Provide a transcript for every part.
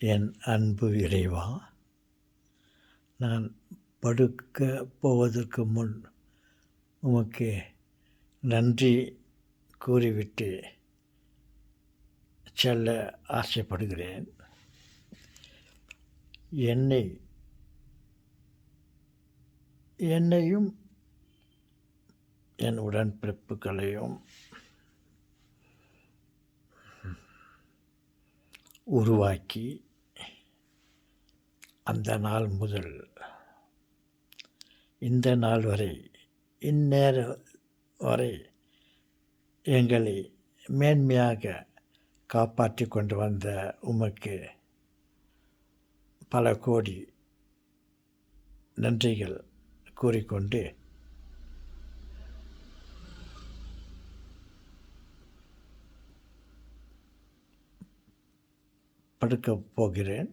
என் அன்பு இறைவா, நான் படுக்க போவதற்கு முன் உமக்கு நன்றி கூறிவிட்டு செல்ல ஆசைப்படுகிறேன். என்னையும் என் உடன்பிறப்புகளையும் உருவாக்கி அந்த நாள் முதல் இந்த நாள் வரை இந்நேரம் வரை எங்களை மேன்மையாக காப்பாற்றி கொண்டு வந்த உமக்கு பல கோடி நன்றிகள் கூறிக்கொண்டு படுக்கப் போகிறேன்.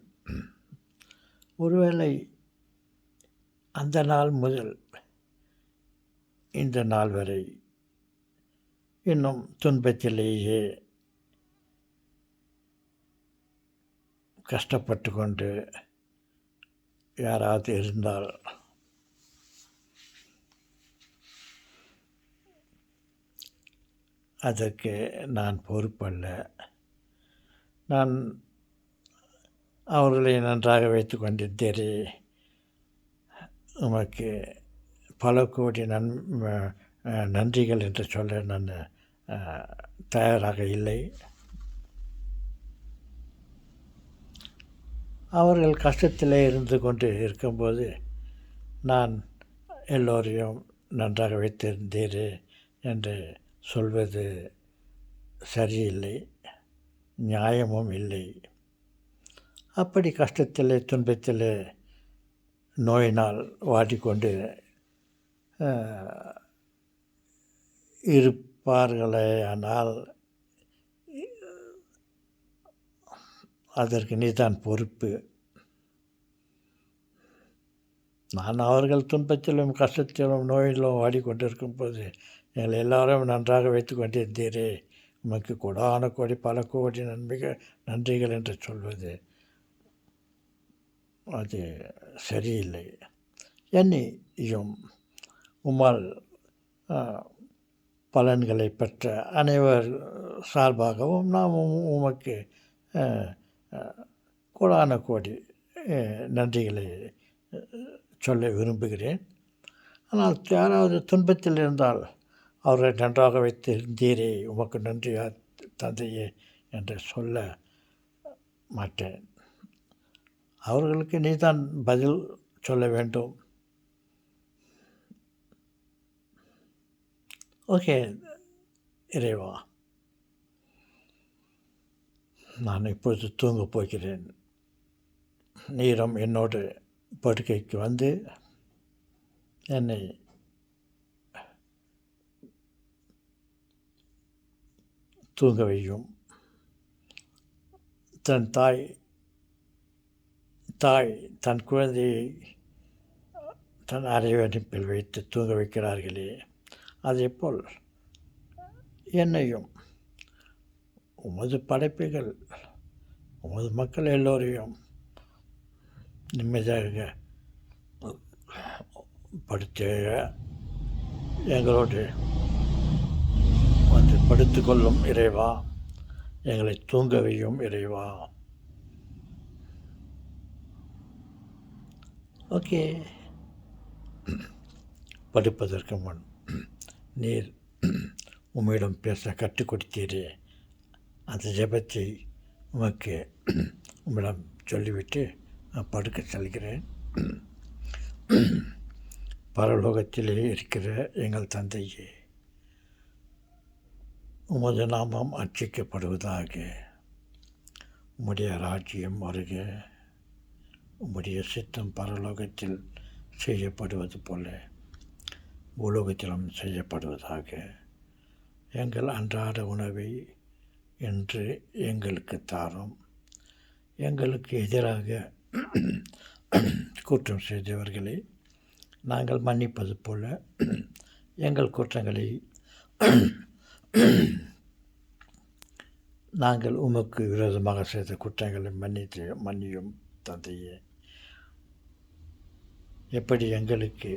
ஒருவேளை அந்த நாள் முதல் இந்த நாள் வரை இன்னும் துன்பத்திலேயே கஷ்டப்பட்டு கொண்டு யாராவது இருந்தால் அதற்கு நான் பொறுப்பல்ல. நான் அவர்களை நன்றாக வைத்து கொண்டிருந்தேரே, உமக்கு பல கோடி நன்றிகள் என்று சொல்ல நான் தயாராக இல்லை. அவர்கள் கஷ்டத்திலே இருந்து கொண்டு இருக்கும்போது நான் எல்லோரையும் நன்றாக வைத்திருந்தீரே என்று சொல்வது சரியில்லை, நியாயமும் இல்லை. அப்படி கஷ்டத்திலே துன்பத்திலே நோயினால் வாடிக்கொண்டு இருப்பார்களேயானால் அதற்கு நீதான் பொறுப்பு. நான் அவர்கள் துன்பத்திலும் கஷ்டத்திலும் நோயிலும் வாடிக்கொண்டிருக்கும் போது எங்களை எல்லாரும் நன்றாக வைத்து கொண்டிருந்தீரே, உமக்கு கோடான கோடி பல கோடி நன்றிகள் என்று சொல்வது அது சரியில்லை. என்னையும் உம்மால் பலன்களை பெற்ற அனைவர் சார்பாகவும் நாம் உமக்கு கோடான கோடி நன்றிகளை சொல்ல விரும்புகிறேன். ஆனால் யாராவது துன்பத்தில் இருந்தால் அவரை நன்றாக வைத்திருந்தீரே, உமக்கு நன்றியா தந்தையே என்று சொல்ல மாட்டேன். அவர்களுக்கு நீதான் பதில் சொல்ல வேண்டும். ஓகே இறைவா, நான் இப்பொழுது தூங்கப் போகிறேன். நீரும் என்னோடு படுக்கைக்கு வந்து என்னை தூங்க வையும். தன் தாய் தன் குழந்தையை தன் அரைவடிப்பில் வைத்து தூங்க வைக்கிறார்களே, அதேபோல் என்னையும் உமது படைப்புகள் உமது மக்கள் எல்லோரையும் நிம்மதியாக படுத்த எங்களோடு வந்து படுத்துக்கொள்ளும் இறைவா, எங்களை தூங்க வையும் இறைவா. ஓகே, படுப்பதற்கு முன் நீர் உம்மிடம் பேச கற்றுக் கொடுத்தீரே, அந்த ஜெபத்தை உமக்கு உம்மிடம் சொல்லிவிட்டு நான் படுக்க செல்கிறேன். பரலோகத்திலே இருக்கிற எங்கள் தந்தையே, உமது நாமம் அர்ச்சிக்கப்படுவதாக, உம்முடைய ராஜ்யம் வருக, உம்முடைய சித்தம் பரலோகத்தில் செய்யப்படுவது போல பூலோகத்திலும் செய்யப்படுவதாக. எங்கள் அன்றாட உணவை இன்று எங்களுக்கு தாரும். எங்களுக்கு எதிராக குற்றம் செய்தவர்களை நாங்கள் மன்னிப்பது போல எங்கள் குற்றங்களை நாங்கள் உமக்கு விரோதமாக செய்த குற்றங்களை மன்னியும் தந்தையே. எப்படி எங்களுக்கு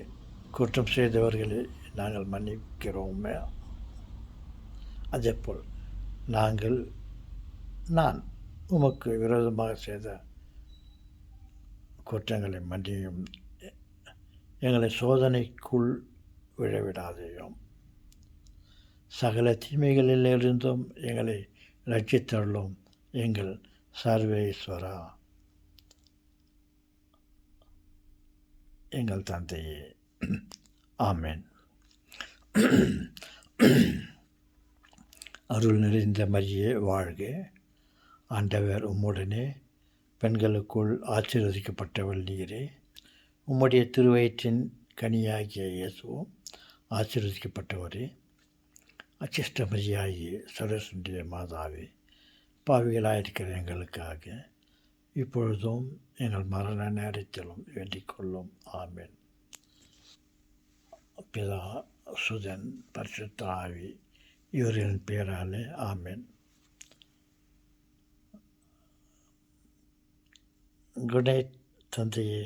குற்றம் செய்தவர்களை நாங்கள் மன்னிக்கிறோமே, அதேபோல் நான் உமக்கு விரோதமாக செய்த குற்றங்களை மன்னியும். எங்களை சோதனைக்குள் விழவிடாதேயும். சகல தீமைகளிலிருந்தும் எங்களை ரட்சித்தருளும் எங்கள் சர்வேஸ்வரா, எங்கள் தந்தையே. ஆமென். அருள் நிறைந்த மரியே வாழ்க. ஆண்டவர் உம்முடனே, பெண்களுக்குள் ஆசீர்வதிக்கப்பட்டவள் நீரே. உம்முடைய திருவயிற்றின் கனியாகிய இயேசுவும் ஆசீர்வதிக்கப்பட்டவரே. அச்சிஷ்ட மரியாயே, சரசுண்டிய மாதாவே, பாவிகளாயிருக்கிற எங்களுக்காக இப்பொழுதும் எங்கள் மரண நேரத்திலும் வேண்டிக் கொள்ளும். ஆமென். பிதா, சுதன், பரிசுத்த ஆவி இவர்களின் பெயராலே. ஆமென். குட் நைட் தந்தையே.